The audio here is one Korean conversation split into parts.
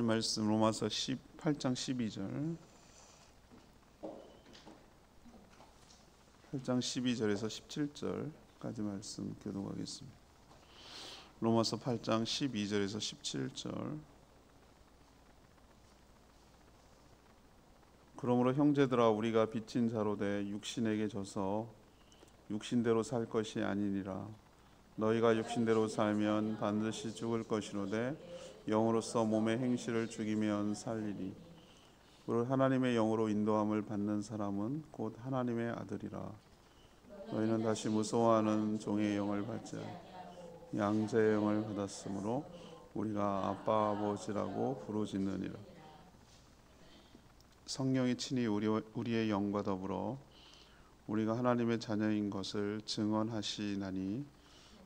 말씀 로마서 8장 12절 8장 12절에서 17절까지 말씀 교독하겠습니다. 로마서 8장 12절에서 17절. 그러므로 형제들아 우리가 빚진 자로 돼 육신에게 져서 육신대로 살 것이 아니니라. 너희가 육신대로 살면 반드시 죽을 것이로되 영으로서 몸의 행실을 죽이면 살리니 우리 하나님의 영으로 인도함을 받는 사람은 곧 하나님의 아들이라. 너희는 다시 무서워하는 종의 영을 받지 양자의 영을 받았으므로 우리가 아빠 아버지라고 부르짖느니라. 성령이 친히 우리의 영과 더불어 우리가 하나님의 자녀인 것을 증언하시나니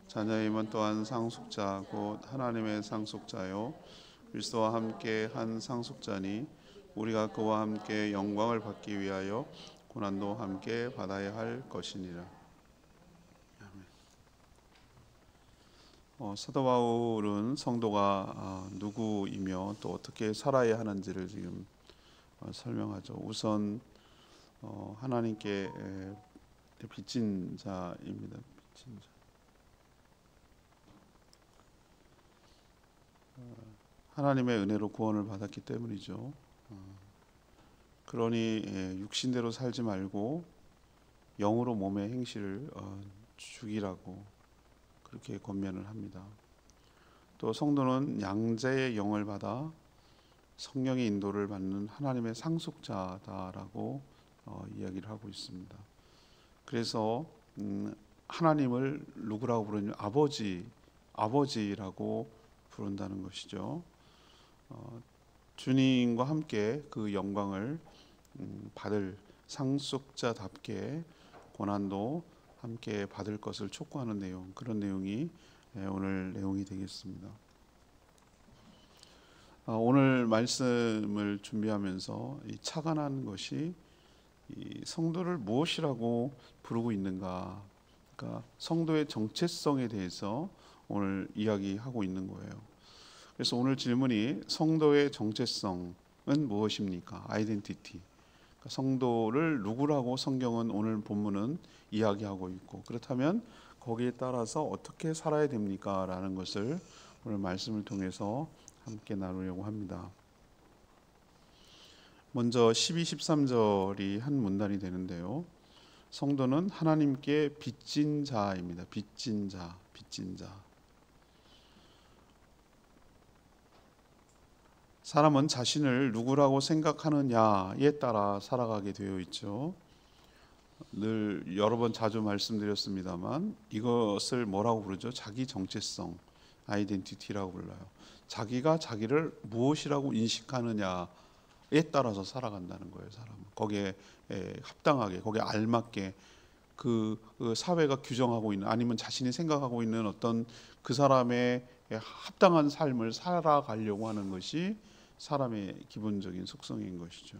자녀임은 또한 상속자 곧 하나님의 상속자요 그리스도와 함께 한 상속자니 우리가 그와 함께 영광을 받기 위하여 고난도 함께 받아야 할 것이니라. 사도 바울은 성도가 누구이며 또 어떻게 살아야 하는지를 지금 설명하죠. 우선 하나님께 빚진 자입니다. 빚진 자. 하나님의 은혜로 구원을 받았기 때문이죠. 그러니 육신대로 살지 말고 영으로 몸의 행실을 죽이라고 그렇게 권면을 합니다. 또 성도는 양자의 영을 받아 성령의 인도를 받는 하나님의 상속자다라고 이야기를 하고 있습니다. 그래서 하나님을 누구라고 부르냐? 아버지라고 부른다는 것이죠. 주님과 함께 그 영광을 받을 상속자답게 고난도 함께 받을 것을 촉구하는 내용, 그런 내용이 오늘 내용이 되겠습니다. 오늘 말씀을 준비하면서 이 착안한 것이 이 성도를 무엇이라고 부르고 있는가, 그러니까 성도의 정체성에 대해서 오늘 이야기하고 있는 거예요. 그래서 오늘 질문이 성도의 정체성은 무엇입니까? 아이덴티티. 그러니까 성도를 누구라고 성경은 오늘 본문은 이야기하고 있고, 그렇다면 거기에 따라서 어떻게 살아야 됩니까? 라는 것을 오늘 말씀을 통해서 함께 나누려고 합니다. 먼저 12, 13절이 한 문단이 되는데요. 성도는 하나님께 빚진 자입니다. 빚진 자. 사람은 자신을 누구라고 생각하느냐에 따라 살아가게 되어 있죠. 늘 여러 번 자주 말씀드렸습니다만 이것을 뭐라고 부르죠? 자기 정체성, 아이덴티티라고 불러요. 자기가 자기를 무엇이라고 인식하느냐에 따라서 살아간다는 거예요. 사람은 거기에 합당하게, 거기에 알맞게 그 사회가 규정하고 있는, 아니면 자신이 생각하고 있는 어떤 그 사람의 합당한 삶을 살아가려고 하는 것이 사람의 기본적인 속성인 것이죠.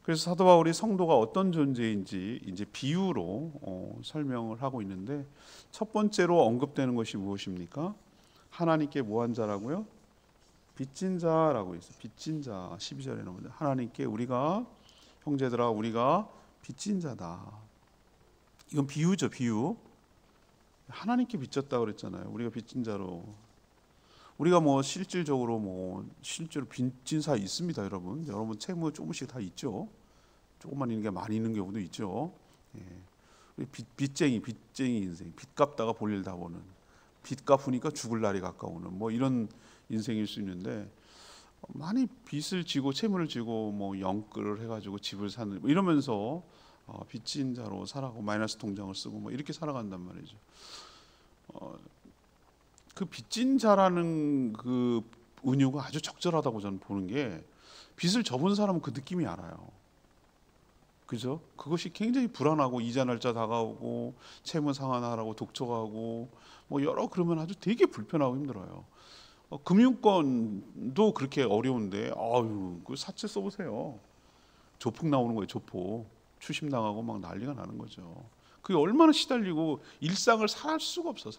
그래서 사도 바울이 성도가 어떤 존재인지 이제 비유로 설명을 하고 있는데, 첫 번째로 언급되는 것이 무엇입니까? 하나님께 뭐한 자라고요? 빚진 자라고 있어요. 빚진 자. 12절에 나오는데 하나님께 우리가, 형제들아 우리가 빚진 자다. 이건 비유죠. 비유. 하나님께 빚졌다고 그랬잖아요. 우리가 빚진 자로. 우리가 실질적으로 실제로 빚진 사이 있습니다, 여러분. 여러분 채무 조금씩 다 있죠. 조금만 있는 게 많이 있는 경우도 있죠. 우리 빚쟁이 인생. 빚 갚다가 볼일 다 보는. 빚 갚으니까 죽을 날이 가까우는 이런 인생일 수 있는데, 많이 빚을 지고 채무를 지고 영끌을 해가지고 집을 사는 이러면서 빚진 자로 살아가고 마이너스 통장을 쓰고 이렇게 살아간단 말이죠. 그 빚진 자라는 그 은유가 아주 적절하다고 저는 보는 게, 빚을 져본 사람은 그 느낌이 알아요. 그죠? 그것이 굉장히 불안하고 이자 날짜 다가오고 채무 상환하라고 독촉하고 여러 그러면 아주 되게 불편하고 힘들어요. 금융권도 그렇게 어려운데 그 사채 써보세요. 조폭 나오는 거예요. 조폭. 추심당하고 막 난리가 나는 거죠. 그게 얼마나 시달리고 일상을 살 수가 없어.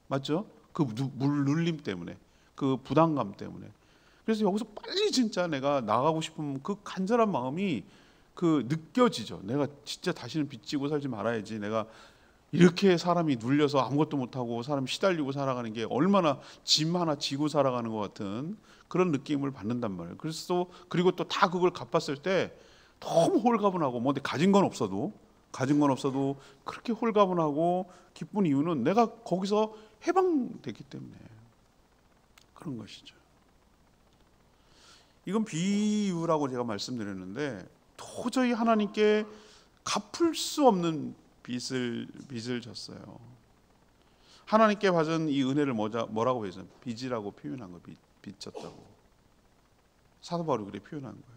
맞죠? 그 눌림 때문에. 그 부담감 때문에. 그래서 여기서 빨리 진짜 내가 나가고 싶은 그 간절한 마음이 그 느껴지죠. 내가 진짜 다시는 빚지고 살지 말아야지. 내가 이렇게 사람이 눌려서 아무것도 못하고 사람이 시달리고 살아가는 게 얼마나 짐 하나 지고 살아가는 것 같은 그런 느낌을 받는단 말이에요. 그래서 그리고 또 다 그걸 갚았을 때 너무 홀가분하고 뭐 가진 건 없어도 그렇게 홀가분하고 기쁜 이유는 내가 거기서 해방됐기 때문에 그런 것이죠. 이건 비유라고 제가 말씀드렸는데 도저히 하나님께 갚을 수 없는 빚을 졌어요. 하나님께 받은 이 은혜를 뭐라고 해서 빚이라고 표현한 거, 빚 졌다고. 사도 바울이 그렇게 표현한 거예요.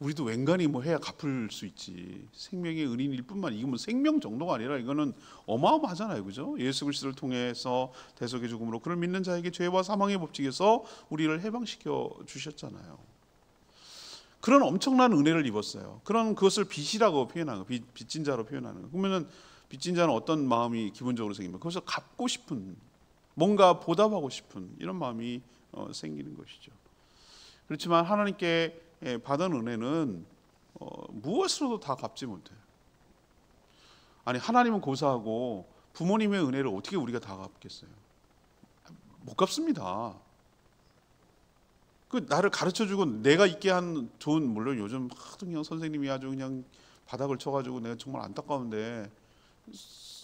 우리도 웬간히 뭐 해야 갚을 수 있지. 생명의 은인일 뿐만 이건 뭐 생명 정도가 아니라 이거는 어마어마하잖아요, 그죠? 예수 그리스도를 통해서 대속의 죽음으로 그를 믿는 자에게 죄와 사망의 법칙에서 우리를 해방시켜 주셨잖아요. 그런 엄청난 은혜를 입었어요. 그것을 빚이라고 표현하는 거, 빚진 자로 표현하는 거. 그러면은 빚진 자는 어떤 마음이 기본적으로 생깁니까? 그것을 갚고 싶은, 뭔가 보답하고 싶은 이런 마음이 생기는 것이죠. 그렇지만 하나님께 받은 은혜는 무엇으로도 다 갚지 못해요. 아니 하나님은 고사하고 부모님의 은혜를 어떻게 우리가 다 갚겠어요? 못 갚습니다. 그 나를 가르쳐주고 내가 있게 한 좋은, 물론 요즘 하도 그냥 선생님이 아주 그냥 바닥을 쳐가지고 내가 정말 안타까운데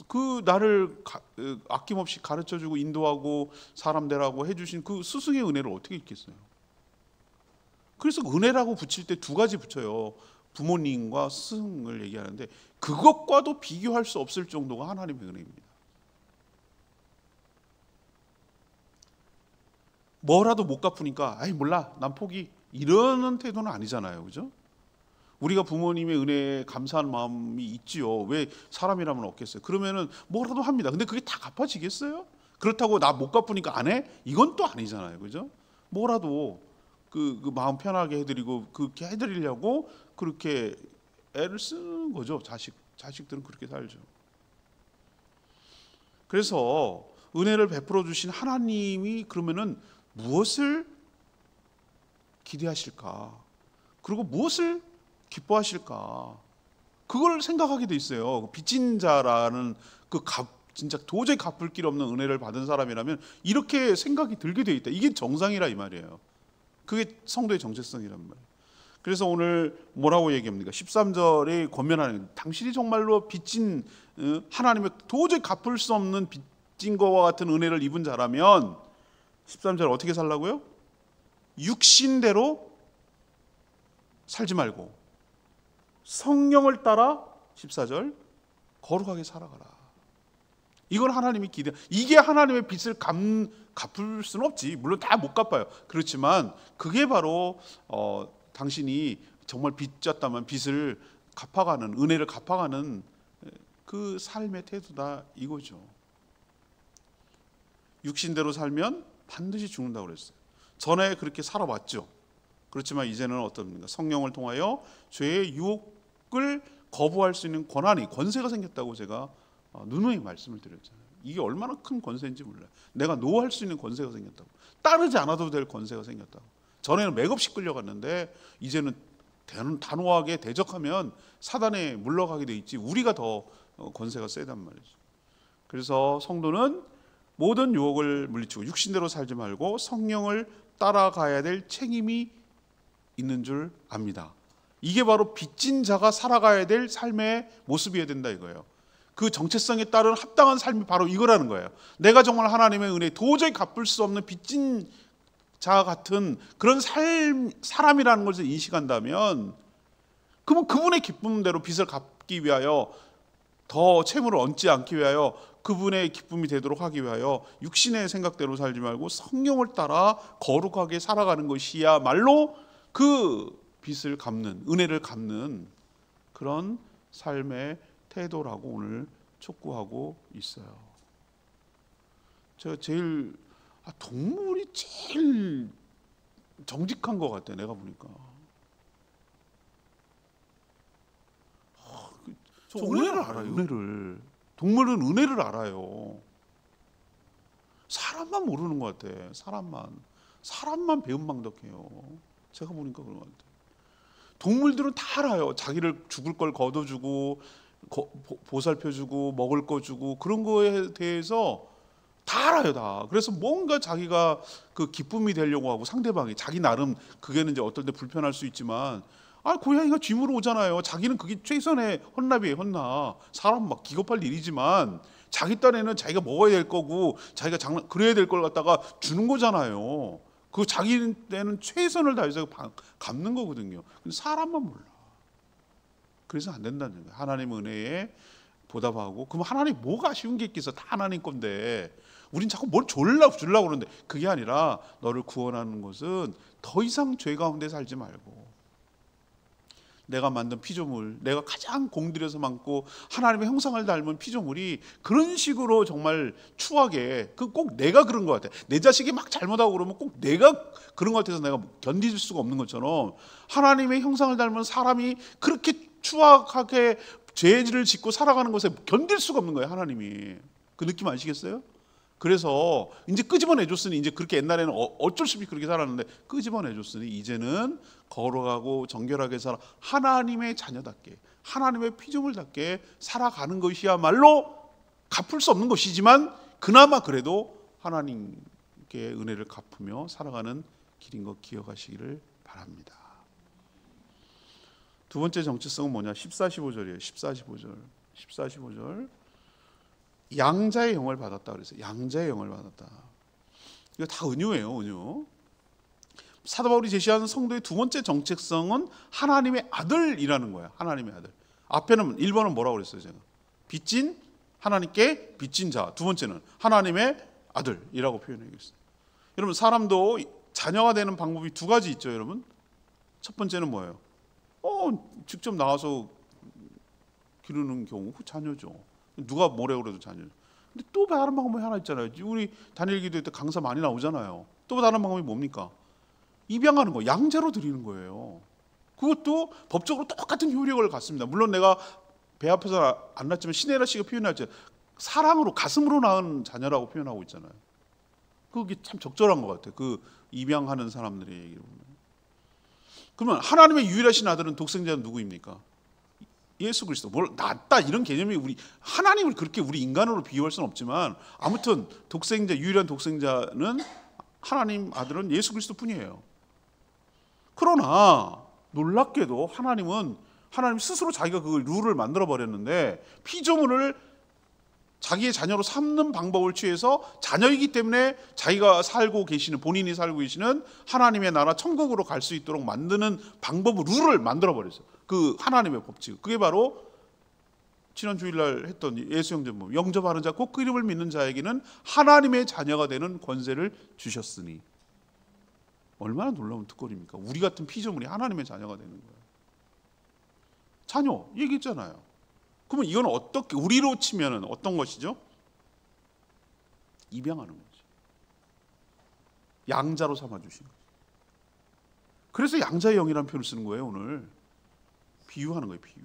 그 나를 아낌없이 가르쳐주고 인도하고 사람 되라고 해주신 그 스승의 은혜를 어떻게 잊겠어요? 그래서 은혜라고 붙일 때 두 가지 붙여요. 부모님과 스승을 얘기하는데 그것과도 비교할 수 없을 정도가 하나님의 은혜입니다. 뭐라도 못 갚으니까 아이 몰라 난 포기 이러는 태도는 아니잖아요, 그죠? 우리가 부모님의 은혜에 감사한 마음이 있지요. 왜 사람이라면 없겠어요? 그러면은 뭐라도 합니다. 근데 그게 다 갚아지겠어요? 그렇다고 나 못 갚으니까 안 해? 이건 또 아니잖아요, 그죠? 뭐라도 그 마음 편하게 해드리고 그렇게 해드리려고 그렇게 애를 쓰는 거죠. 자식들은 그렇게 살죠. 그래서 은혜를 베풀어 주신 하나님이 그러면은 무엇을 기대하실까? 그리고 무엇을 기뻐하실까? 그걸 생각하게 돼 있어요. 빚진 자라는 진짜 도저히 갚을 길 없는 은혜를 받은 사람이라면 이렇게 생각이 들게 돼 있다. 이게 정상이라 이 말이에요. 그게 성도의 정체성이란 말이에요. 그래서 오늘 뭐라고 얘기합니까? 13절에 권면하는 당신이 정말로 빚진 하나님의 도저히 갚을 수 없는 빚진 것과 같은 은혜를 입은 자라면 13절 어떻게 살라고요? 육신대로 살지 말고 성령을 따라 14절 거룩하게 살아가라. 이건 하나님이 이게 하나님의 빚을 갚을 수는 없지. 물론 다 못 갚아요. 그렇지만 그게 바로 당신이 정말 빚졌다면 빚을 갚아가는, 은혜를 갚아가는 그 삶의 태도다 이거죠. 육신대로 살면 반드시 죽는다고 그랬어요. 전에 그렇게 살아왔죠. 그렇지만 이제는 어떻습니까? 성령을 통하여 죄의 유혹을 거부할 수 있는 권세가 생겼다고 제가 누누이 말씀을 드렸잖아요. 이게 얼마나 큰 권세인지 몰라요. 내가 노할 수 있는 권세가 생겼다고. 따르지 않아도 될 권세가 생겼다고. 전에는 맥없이 끌려갔는데 이제는 단호하게 대적하면 사단에 물러가게 돼 있지 우리가 더 권세가 세단 말이죠. 그래서 성도는 모든 유혹을 물리치고 육신대로 살지 말고 성령을 따라가야 될 책임이 있는 줄 압니다. 이게 바로 빚진 자가 살아가야 될 삶의 모습이어야 된다 이거예요. 그 정체성에 따른 합당한 삶이 바로 이거라는 거예요. 내가 정말 하나님의 은혜 도저히 갚을 수 없는 빚진 자 같은 그런 사람이라는 것을 인식한다면 그러면 그분의 기쁨대로 빚을 갚기 위하여 더 채무를 얹지 않기 위하여 그분의 기쁨이 되도록 하기 위하여 육신의 생각대로 살지 말고 성령을 따라 거룩하게 살아가는 것이야말로 그 빚을 갚는, 은혜를 갚는 그런 삶의 태도라고 오늘 촉구하고 있어요. 제가 동물이 제일 정직한 것 같아 내가 보니까. 저 은혜를 알아요. 은혜를. 동물은 은혜를 알아요. 사람만 모르는 것 같아. 사람만 배은망덕해요. 제가 보니까 그런 것 같아. 동물들은 다 알아요. 자기를 죽을 걸 걷어주고 보살펴주고 먹을 거 주고 그런 거에 대해서 다 알아요, 다. 그래서 뭔가 자기가 그 기쁨이 되려고 하고 상대방이 자기 나름 그게는 이제 어떨 때 불편할 수 있지만 고양이가 쥐물어 오잖아요. 자기는 그게 최선의 헌납이에요, 헌납. 사람 막 기겁할 일이지만 자기 딴에는 자기가 먹어야 될 거고 자기가 그래야 될 걸 갖다가 주는 거잖아요. 그 자기 때는 최선을 다해서 갚는 거거든요. 근데 사람만 몰라. 그래서 안 된다는 거예요. 하나님 은혜에 보답하고 그럼 하나님 뭐가 아쉬운 게 있겠어? 다 하나님 건데 우린 자꾸 뭘 주려고 그러는데 그게 아니라 너를 구원하는 것은 더 이상 죄 가운데 살지 말고 내가 만든 피조물, 내가 가장 공들여서 만고 하나님의 형상을 닮은 피조물이 그런 식으로 정말 추하게 꼭 내가 그런 것 같아. 내 자식이 막 잘못하고 그러면 꼭 내가 그런 것 같아서 내가 견딜 수가 없는 것처럼 하나님의 형상을 닮은 사람이 그렇게 추악하게 죄를 짓고 살아가는 것에 견딜 수가 없는 거예요, 하나님이. 그 느낌 아시겠어요? 그래서 이제 끄집어내줬으니 이제 그렇게 옛날에는 어쩔 수 없이 그렇게 살았는데 끄집어내줬으니 이제는 거룩하고 정결하게 살아 하나님의 자녀답게 하나님의 피조물답게 살아가는 것이야말로 갚을 수 없는 것이지만 그나마 그래도 하나님께 은혜를 갚으며 살아가는 길인 것 기억하시기를 바랍니다. 두 번째 정체성은 뭐냐? 14, 15절이에요. 14, 15절. 양자의 영을 받았다 그랬어요. 양자의 영을 받았다. 이거 다 은유예요, 은유. 사도 바울이 제시하는 성도의 두 번째 정체성은 하나님의 아들이라는 거예요. 하나님의 아들. 앞에는 1번은 뭐라고 그랬어요, 제가? 빚진 하나님께 빚진 자. 두 번째는 하나님의 아들이라고 표현하겠어요. 여러분 사람도 자녀가 되는 방법이 두 가지 있죠, 여러분. 첫 번째는 뭐예요? 직접 나와서 기르는 경우 그 자녀죠. 누가 뭐래 그래도 자녀죠. 근데 또 다른 방법이 하나 있잖아요. 우리 다니엘 기도회 때 강사 많이 나오잖아요. 또 다른 방법이 뭡니까? 입양하는 거, 양자로 드리는 거예요. 그것도 법적으로 똑같은 효력을 갖습니다. 물론 내가 배 아파서 안 낳았지만 신혜라 씨가 표현하죠. 사랑으로 가슴으로 낳은 자녀라고 표현하고 있잖아요. 그게 참 적절한 것 같아요. 그 입양하는 사람들의 얘기를 보면. 그러면 하나님의 유일하신 아들은 독생자는 누구입니까? 예수 그리스도. 뭘 낫다 이런 개념이 우리 하나님을 그렇게 우리 인간으로 비유할 수는 없지만 아무튼 독생자 유일한 독생자는 하나님 아들은 예수 그리스도뿐이에요. 그러나 놀랍게도 하나님 스스로 자기가 그 룰을 만들어 버렸는데 피조물을 자기의 자녀로 삼는 방법을 취해서 자녀이기 때문에 자기가 본인이 살고 계시는 하나님의 나라 천국으로 갈 수 있도록 만드는 방법 룰을 만들어 버렸어요. 그 하나님의 법칙. 그게 바로 지난 주일날 했던 예수 영접법. 영접하는 자 곧 그 이름을 믿는 자에게는 하나님의 자녀가 되는 권세를 주셨으니. 얼마나 놀라운 특권입니까? 우리 같은 피조물이 하나님의 자녀가 되는 거예요. 자녀 얘기했잖아요. 그러면 이건 어떻게 우리로 치면은 어떤 것이죠? 입양하는 거죠. 양자로 삼아 주신 거죠. 그래서 양자의 영이라는 표현을 쓰는 거예요, 오늘. 비유하는 거예요, 비유.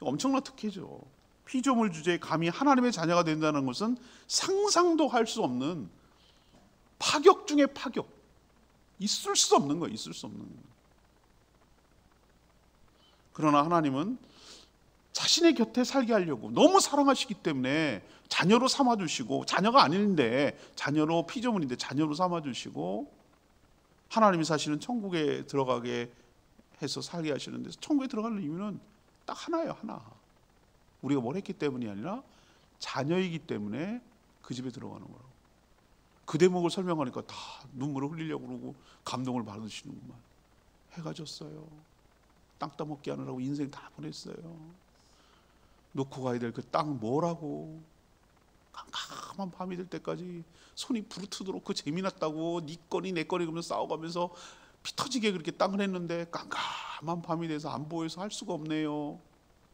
엄청난 특혜죠. 피조물 주제에 감히 하나님의 자녀가 된다는 것은 상상도 할 수 없는 파격 중에 파격. 있을 수 없는 거예요, 있을 수 없는 거예요. 그러나 하나님은 자신의 곁에 살게 하려고 너무 사랑하시기 때문에 자녀로 삼아주시고, 자녀가 아닌데 자녀로 피조물인데 자녀로 삼아주시고, 하나님이 사시는 천국에 들어가게 해서 살게 하시는데, 천국에 들어가는 이유는 딱 하나예요, 하나. 우리가 뭘 했기 때문이 아니라 자녀이기 때문에 그 집에 들어가는 거라고. 그 대목을 설명하니까 다 눈물을 흘리려고 그러고 감동을 받으시는구만. 해가 졌어요. 땅 따먹게 하느라고 인생 다 보냈어요. 놓고 가야 될 그 땅 뭐라고. 깜깜한 밤이 될 때까지 손이 부르트도록 그 재미났다고 네 거니 내 거니 그러면서 싸워가면서 피 터지게 그렇게 땅을 했는데 깜깜한 밤이 돼서 안 보여서 할 수가 없네요.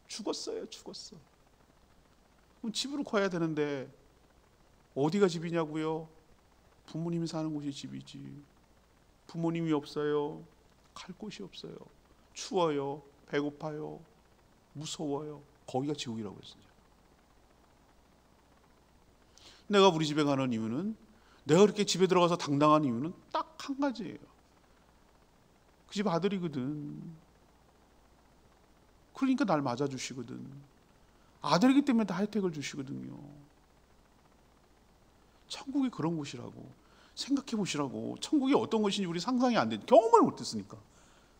죽었어요, 죽었어. 그럼 집으로 가야 되는데 어디가 집이냐고요? 부모님이 사는 곳이 집이지. 부모님이 없어요. 갈 곳이 없어요. 추워요. 배고파요. 무서워요. 거기가 지옥이라고 했어요. 내가 우리 집에 가는 이유는, 내가 그렇게 집에 들어가서 당당한 이유는 딱 한 가지예요. 그 집 아들이거든. 그러니까 날 맞아주시거든. 아들이기 때문에 다 혜택을 주시거든요. 천국이 그런 곳이라고 생각해 보시라고. 천국이 어떤 것인지 우리 상상이 안 돼. 경험을 못했으니까.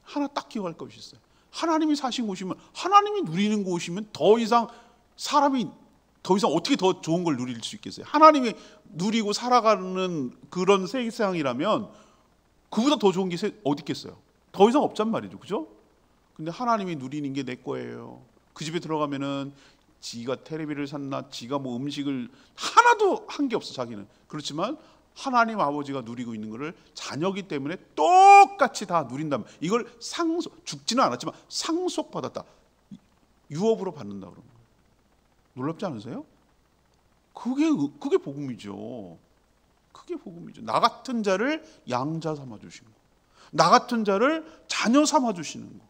하나 딱 기억할 것이 있어요. 하나님이 사신 곳이면, 하나님이 누리는 곳이면 더 이상 사람이 더 이상 어떻게 더 좋은 걸 누릴 수 있겠어요? 하나님이 누리고 살아가는 그런 세상이라면 그보다 더 좋은 게 어디 있겠어요? 더 이상 없단 말이죠. 그죠? 근데 하나님이 누리는 게 내 거예요. 그 집에 들어가면은 지가 텔레비를 샀나, 지가 뭐 음식을 하나도 한 게 없어, 자기는. 그렇지만 하나님 아버지가 누리고 있는 것을 자녀기 때문에 똑같이 다 누린다면, 이걸 죽지는 않았지만 상속받았다, 유업으로 받는다 그런 거예요. 놀랍지 않으세요? 그게 복음이죠. 그게 복음이죠. 나 같은 자를 양자 삼아 주신 거, 나 같은 자를 자녀 삼아 주시는 거,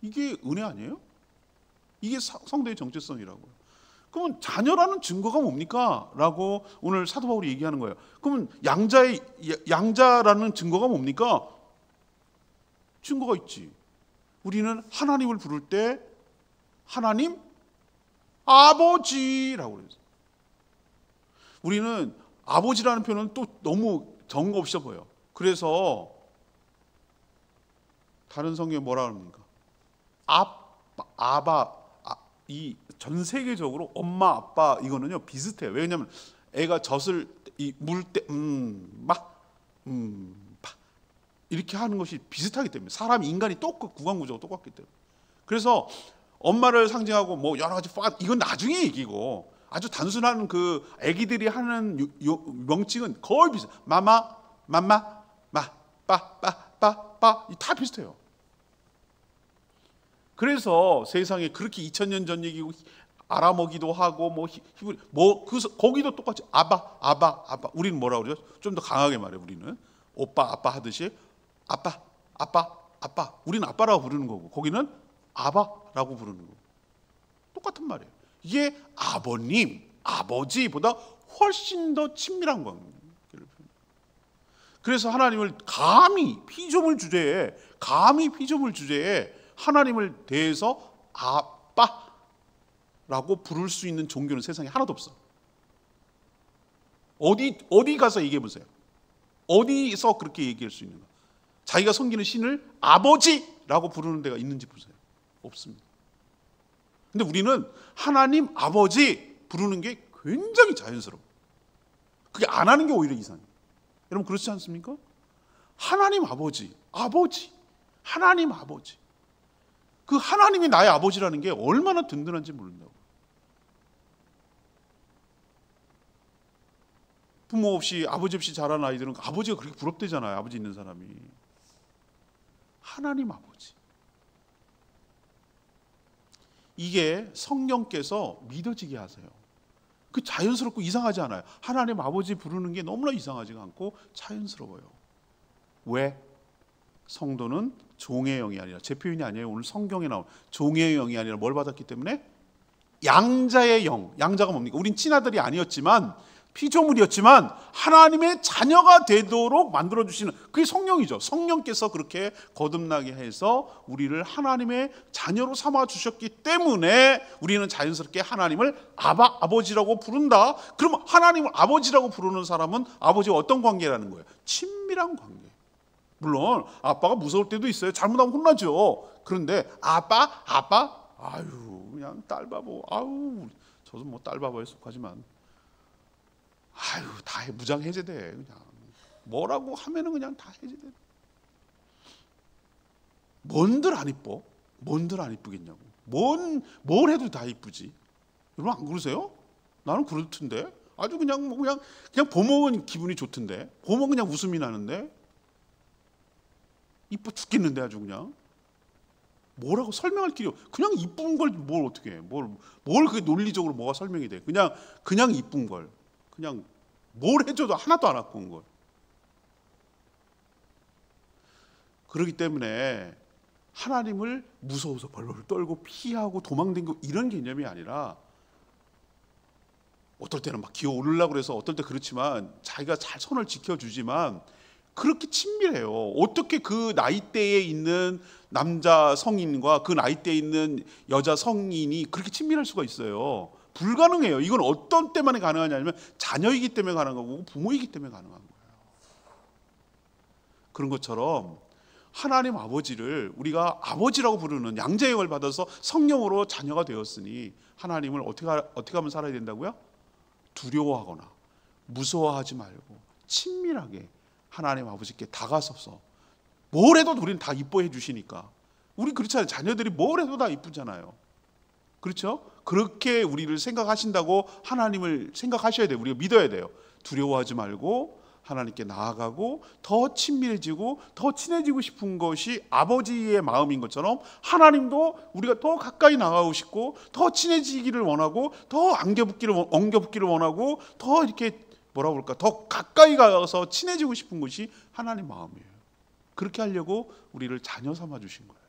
이게 은혜 아니에요? 이게 성도의 정체성이라고요. 그러면 자녀라는 증거가 뭡니까? 라고 오늘 사도 바울이 얘기하는 거예요. 그러면 양자라는 증거가 뭡니까? 증거가 있지. 우리는 하나님을 부를 때 하나님 아버지라고 그랬어요. 우리는 아버지라는 표현은 또 너무 정거 없어 보여. 그래서 다른 성경에 뭐라 합니까? 아바. 이 전 세계적으로 엄마 아빠 이거는요 비슷해요. 왜냐하면 애가 젖을 물 때 이렇게 하는 것이 비슷하기 때문에, 사람 인간이 구강 구조가 똑같기 때문에. 그래서 엄마를 상징하고 뭐 여러 가지 이건 나중에 얘기고, 아주 단순한 그 아기들이 하는 명칭은 거의 비슷. 마마, 빠 다 비슷해요. 그래서 세상에 그렇게 2000년 전 얘기고 아람어기도 하고 거기도 똑같이 아바. 우리는 뭐라 그러죠? 좀 더 강하게 말해. 우리는 오빠 아빠 하듯이 아빠. 우리는 아빠라고 부르는 거고, 거기는 아바라고 부르는 거고, 똑같은 말이에요. 이게 아버님, 아버지보다 훨씬 더 친밀한 관계예요. 그래서 하나님을 감히 피조물 주제에 하나님을 대해서 아빠라고 부를 수 있는 종교는 세상에 하나도 없어. 어디 가서 얘기해 보세요. 어디서 그렇게 얘기할 수 있는가? 자기가 섬기는 신을 아버지라고 부르는 데가 있는지 보세요. 없습니다. 근데 우리는 하나님 아버지 부르는 게 굉장히 자연스러워. 그게 안 하는 게 오히려 이상해. 여러분 그렇지 않습니까? 하나님 아버지, 하나님 아버지. 그 하나님이 나의 아버지라는 게 얼마나 든든한지 모른다고. 부모 없이, 아버지 없이 자란 아이들은 아버지가 그렇게 부럽대잖아요. 아버지 있는 사람이. 하나님 아버지. 이게 성령께서 믿어지게 하세요. 그 자연스럽고 이상하지 않아요. 하나님 아버지 부르는 게 너무나 이상하지가 않고 자연스러워요. 왜? 성도는 종의 영이 아니라, 제 표현이 아니에요. 오늘 성경에 나온 종의 영이 아니라 뭘 받았기 때문에? 양자의 영. 양자가 뭡니까? 우린 친아들이 아니었지만, 피조물이었지만 하나님의 자녀가 되도록 만들어주시는, 그게 성령이죠. 성령께서 그렇게 거듭나게 해서 우리를 하나님의 자녀로 삼아주셨기 때문에 우리는 자연스럽게 하나님을 아버지라고 부른다. 그럼 하나님을 아버지라고 부르는 사람은 아버지와 어떤 관계라는 거예요? 친밀한 관계. 물론 아빠가 무서울 때도 있어요. 잘못하면 혼나죠. 그런데 아빠 아유 그냥 딸 바보, 아유 저도 뭐 딸 바보에 속하지만, 아유 다 무장 해제돼. 그냥 뭐라고 하면은 그냥 다 해제돼. 뭔들 안 이뻐? 뭔들 안 이쁘겠냐고. 뭘 해도 다 이쁘지. 여러분 안 그러세요? 나는 그렇던데. 아주 그냥 보먹은 기분이 좋던데. 보먹 그냥 웃음이 나는데. 이뻐 죽겠는데 아주 그냥. 뭐라고 설명할 길이 없어. 그냥 이쁜 걸 뭘 어떻게 해. 뭘 그게 논리적으로 뭐가 설명이 돼. 그냥 이쁜 걸. 그냥 뭘 해줘도 하나도 안 아까운 걸. 그렇기 때문에 하나님을 무서워서 벌벌 떨고 피하고 도망다니고 이런 개념이 아니라, 어떨 때는 막 기어오르려고 그래서 어떨 때 그렇지만 자기가 잘 선을 지켜주지만 그렇게 친밀해요. 어떻게 그 나이대에 있는 남자 성인과 그 나이대에 있는 여자 성인이 그렇게 친밀할 수가 있어요. 불가능해요. 이건 어떤 때만에 가능하냐면 자녀이기 때문에 가능한 거고 부모이기 때문에 가능한 거예요. 그런 것처럼 하나님 아버지를 우리가 아버지라고 부르는 양자형을 받아서 성령으로 자녀가 되었으니 하나님을 어떻게 하면 살아야 된다고요? 두려워하거나 무서워하지 말고 친밀하게 하나님 아버지께 다가서서 뭘 해도 우리는 다 이뻐해 주시니까. 우리 그렇잖아요. 자녀들이 뭘 해도 다 이쁘잖아요. 그렇죠? 그렇게 우리를 생각하신다고 하나님을 생각하셔야 돼요. 우리가 믿어야 돼요. 두려워하지 말고 하나님께 나아가고 더 친밀해지고 더 친해지고 싶은 것이 아버지의 마음인 것처럼 하나님도 우리가 더 가까이 나가고 싶고 더 친해지기를 원하고 더 엉겨붙기를 원하고 더 이렇게 뭐라고 그럴까, 더 가까이 가서 친해지고 싶은 것이 하나님 마음이에요. 그렇게 하려고 우리를 자녀 삼아 주신 거예요.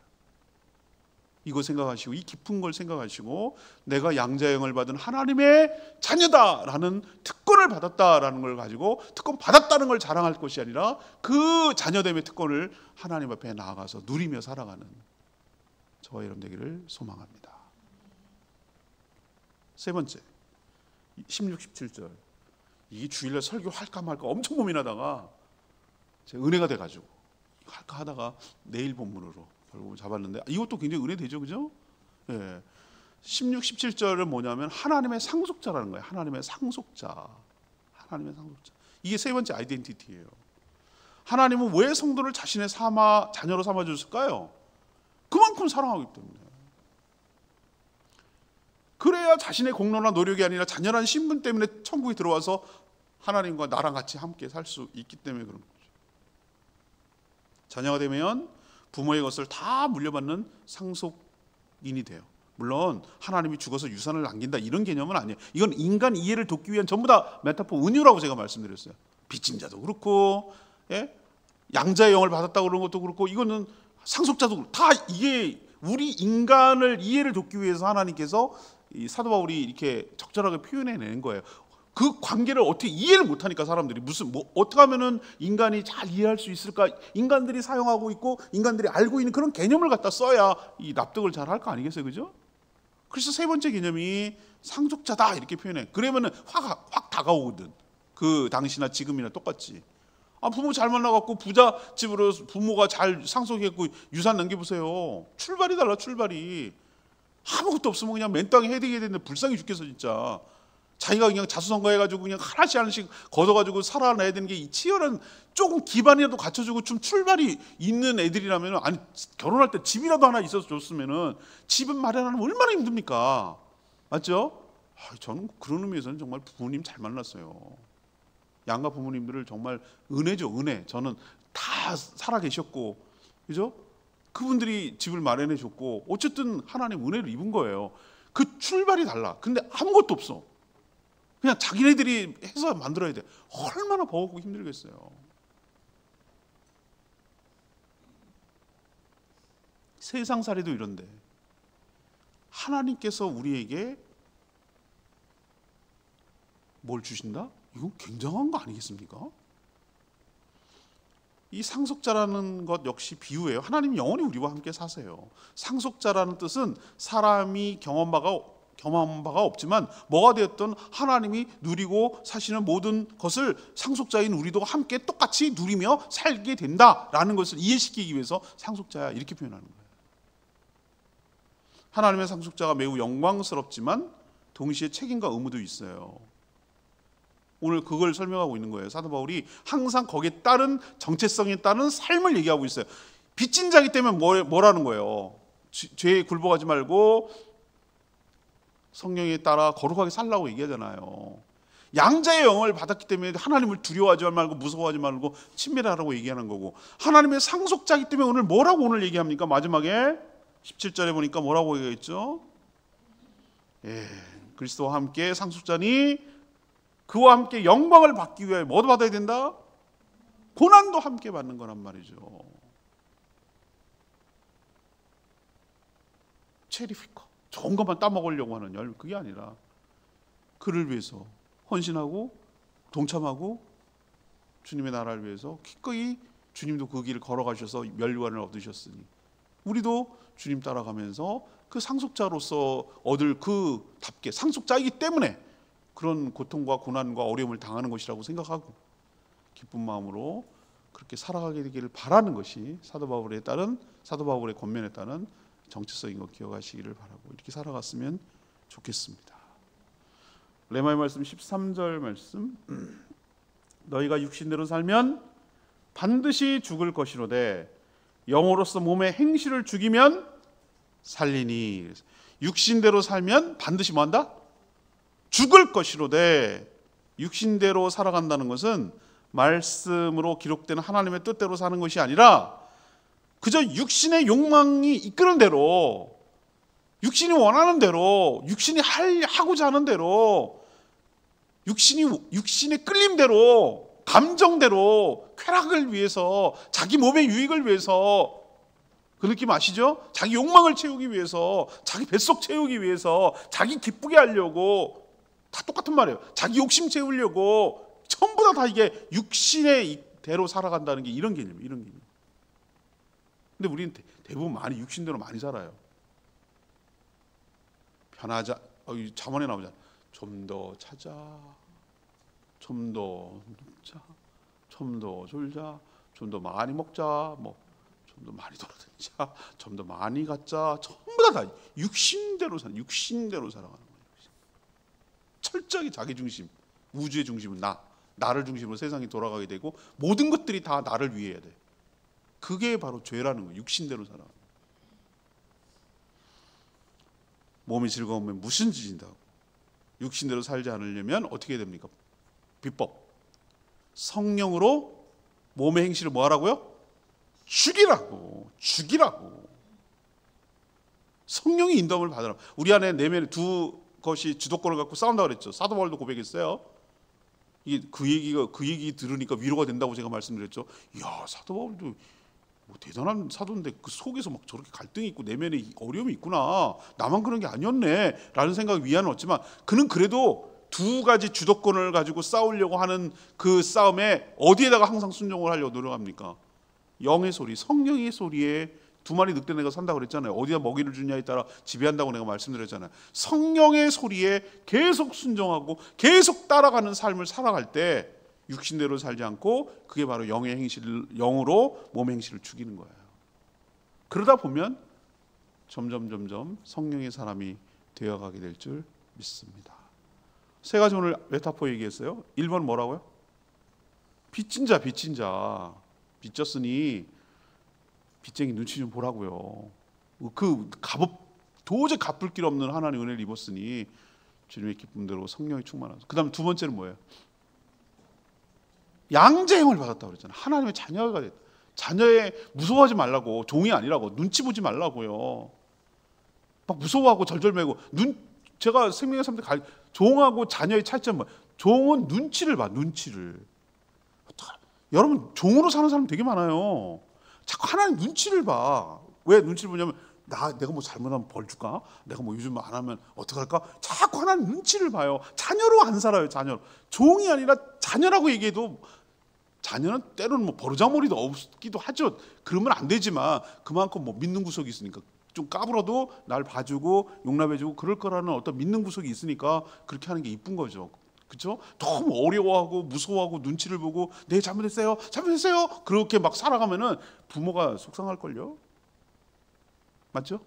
이거 생각하시고 이 깊은 걸 생각하시고 내가 양자형을 받은 하나님의 자녀다라는 특권을 받았다라는 걸 가지고 특권 받았다는 걸 자랑할 것이 아니라 그 자녀됨의 특권을 하나님 앞에 나아가서 누리며 살아가는 저와 여러분 되기를 소망합니다. 세 번째 16, 17절 이 주일날 설교할까 말까 엄청 고민하다가 제가 은혜가 돼가지고 할까 하다가 내일 본문으로 결국 잡았는데 이것도 굉장히 은혜되죠, 그죠? 예. 16, 17절은 뭐냐면 하나님의 상속자라는 거예요. 하나님의 상속자. 하나님의 상속자. 이게 세 번째 아이덴티티예요. 하나님은 왜 성도를 자신의 자녀로 삼아 주셨을까요? 그만큼 사랑하기 때문에. 그래야 자신의 공로나 노력이 아니라 자녀라는 신분 때문에 천국에 들어와서 하나님과 나랑 같이 함께 살 수 있기 때문에 그런 거죠. 자녀가 되면 부모의 것을 다 물려받는 상속인이 돼요. 물론 하나님이 죽어서 유산을 남긴다 이런 개념은 아니에요. 이건 인간 이해를 돕기 위한 전부 다 메타포 은유라고 제가 말씀드렸어요. 빚진 자도 그렇고, 예? 양자의 영을 받았다고 그런 것도 그렇고, 이거는 상속자도 그렇고, 다 이게 우리 인간을 이해를 돕기 위해서 하나님께서 이 사도 바울이 이렇게 적절하게 표현해낸 거예요. 그 관계를 어떻게 이해를 못하니까 사람들이 어떻게 하면은 인간이 잘 이해할 수 있을까? 인간들이 사용하고 있고 인간들이 알고 있는 그런 개념을 갖다 써야 이 납득을 잘 할 거 아니겠어요, 그죠? 그래서 세 번째 개념이 상속자다 이렇게 표현해. 그러면은 확 다가오거든. 그 당시나 지금이나 똑같지. 부모 잘 만나갖고 부자 집으로 부모가 잘 상속했고 유산 남겨보세요. 출발이 달라, 출발이. 아무것도 없으면 그냥 맨땅에 헤딩해야 되는데 불쌍히 죽겠어 진짜. 자기가 그냥 자수성가해가지고 그냥 하나씩 걷어가지고 살아내야 되는 게 이 치열한 조금 기반이라도 갖춰주고 좀 출발이 있는 애들이라면, 아니 결혼할 때 집이라도 하나 있어서 줬으면은 집은 마련하면 얼마나 힘듭니까? 맞죠? 저는 그런 의미에서는 정말 부모님 잘 만났어요. 양가 부모님들을 정말 은혜죠, 은혜. 저는 다 살아 계셨고, 그죠? 그분들이 집을 마련해 줬고, 어쨌든 하나님 은혜를 입은 거예요. 그 출발이 달라. 근데 아무것도 없어. 그냥 자기네들이 해서 만들어야 돼. 얼마나 버겁고 힘들겠어요. 세상살이도 이런데 하나님께서 우리에게 뭘 주신다? 이건 굉장한 거 아니겠습니까? 이 상속자라는 것 역시 비유예요. 하나님이 영원히 우리와 함께 사세요. 상속자라는 뜻은 사람이 경험한 바가 없지만 뭐가 되었든 하나님이 누리고 사시는 모든 것을 상속자인 우리도 함께 똑같이 누리며 살게 된다라는 것을 이해시키기 위해서 상속자야 이렇게 표현하는 거예요. 하나님의 상속자가 매우 영광스럽지만 동시에 책임과 의무도 있어요. 오늘 그걸 설명하고 있는 거예요. 사도 바울이 항상 거기에 따른 정체성에 따른 삶을 얘기하고 있어요. 빚진 자기 때문에 뭐라는 거예요? 죄에 굴복하지 말고 성령에 따라 거룩하게 살라고 얘기하잖아요. 양자의 영을 받았기 때문에 하나님을 두려워하지 말고 무서워하지 말고 친밀하라고 얘기하는 거고, 하나님의 상속자이기 때문에 오늘 얘기합니까? 마지막에 17절에 보니까 뭐라고 얘기했죠? 그리스도와 함께 상속자니 그와 함께 영광을 받기 위해 뭐도 받아야 된다? 고난도 함께 받는 거란 말이죠. 체리피커 좋은 것만 따먹으려고 하는 열, 그게 아니라 그를 위해서 헌신하고 동참하고 주님의 나라를 위해서 기꺼이 주님도 그 길을 걸어가셔서 멸류관을 얻으셨으니 우리도 주님 따라가면서 그 상속자로서 얻을 그 답게, 상속자이기 때문에 그런 고통과 고난과 어려움을 당하는 것이라고 생각하고 기쁜 마음으로 그렇게 살아가게 되기를 바라는 것이 사도 바울의 권면에 따른 정체성인 것 기억하시기를 바라고 이렇게 살아갔으면 좋겠습니다. 레마의 말씀 13절 말씀, 너희가 육신대로 살면 반드시 죽을 것이로되 영으로서 몸의 행실을 죽이면 살리니. 육신대로 살면 반드시 뭐한다? 죽을 것이로되. 육신대로 살아간다는 것은 말씀으로 기록되는 하나님의 뜻대로 사는 것이 아니라 그저 육신의 욕망이 이끄는 대로, 육신이 원하는 대로, 육신이 하고자 하는 대로, 육신의 끌림대로, 감정대로, 쾌락을 위해서, 자기 몸의 유익을 위해서, 그 느낌 아시죠? 자기 욕망을 채우기 위해서, 자기 뱃속 채우기 위해서, 자기 기쁘게 하려고, 다 똑같은 말이에요. 자기 욕심 채우려고 전부 다 이게 육신의 대로 살아간다는 게 이런 개념이에요. 이런 개념. 근데 우리는 대부분 많이 육신대로 많이 살아요. 편하자. 잠언에 나오잖아. 좀 더 찾아, 좀 더 눕자, 좀 더 졸자, 좀 더 많이 먹자, 뭐 좀 더 많이 돌아다니자, 좀 더 많이 갖자. 전부 다 육신대로 살아가는 거예요. 철저하게 자기 중심, 우주의 중심은 나를 중심으로 세상이 돌아가게 되고 모든 것들이 다 나를 위해 해야 돼. 그게 바로 죄라는 거예요. 육신대로 살아가는 거예요. 몸이 즐거우면 무슨 짓인다고. 육신대로 살지 않으려면 어떻게 해야 됩니까? 비법. 성령으로 몸의 행실을 뭐 하라고요? 죽이라고. 성령의 인도함을 받으라. 우리 안에 내면에 두 것이 주도권을 갖고 싸운다고 그랬죠. 사도 바울도 고백했어요. 이게 그 얘기 들으니까 위로가 된다고 제가 말씀드렸죠. 이야, 사도 바울도 뭐 대단한 사도인데 그 속에서 막 저렇게 갈등이 있고 내면에 어려움이 있구나. 나만 그런 게 아니었네 라는 생각이 위안을 얻지만 그는 그래도 두 가지 주도권을 가지고 싸우려고 하는 그 싸움에 어디에다가 항상 순종을 하려고 노력합니까? 영의 소리, 성령의 소리에 두 마리 늑대내가 산다고 그랬잖아요. 어디다 먹이를 주냐에 따라 지배한다고 내가 말씀드렸잖아요. 성령의 소리에 계속 순종하고 계속 따라가는 삶을 살아갈 때 육신대로 살지 않고 그게 바로 영의 행실을, 영으로 몸의 행실을 죽이는 거예요. 그러다 보면 점점 성령의 사람이 되어가게 될 줄 믿습니다. 세 가지 오늘 메타포 얘기했어요. 1번 뭐라고요? 빚진 자. 빚졌으니 빚쟁이 눈치 좀 보라고요. 그 도저히 갚을 길 없는 하나님의 은혜를 입었으니 주님의 기쁨대로 성령이 충만하소서. 그 다음 두 번째는 뭐예요? 양자형을 받았다고 그랬잖아요. 하나님의 자녀가 됐다. 자녀에 무서워하지 말라고, 종이 아니라고, 눈치 보지 말라고요. 막 무서워하고 절절매고 제가 생명의 삶 때 종하고 자녀의 차이점은 뭐예요? 종은 눈치를 봐. 눈치를. 여러분 종으로 사는 사람 되게 많아요. 자꾸 하나님 눈치를 봐. 왜 눈치를 보냐면 내가 뭐 잘못하면 벌 줄까? 내가 뭐 요즘 안 하면 어떡할까? 자꾸 하나님 눈치를 봐요. 자녀로 안 살아요. 자녀로. 종이 아니라 자녀라고 얘기해도 자녀는 때로는 뭐 버르장머리도 없기도 하죠. 그러면 안 되지만 그만큼 뭐 믿는 구석이 있으니까 좀 까불어도 날 봐주고 용납해주고 그럴 거라는 어떤 믿는 구석이 있으니까 그렇게 하는 게 이쁜 거죠. 그렇죠? 너무 어려워하고 무서워하고 눈치를 보고 네 잘못했어요 그렇게 막 살아가면은 부모가 속상할걸요. 맞죠?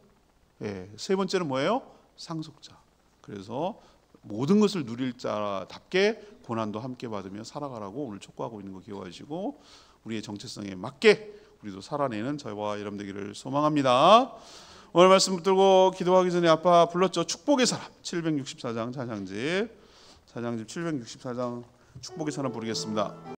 예, 세 번째는 뭐예요? 상속자. 그래서 모든 것을 누릴 자답게 고난도 함께 받으며 살아가라고 오늘 촉구하고 있는 거 기억하시고 우리의 정체성에 맞게 우리도 살아내는 저와 여러분 되기를 소망합니다. 오늘 말씀 붙들고 기도하기 전에 아빠 불렀죠. 축복의 사람 764장 찬양집 764장 축복의 사람 부르겠습니다.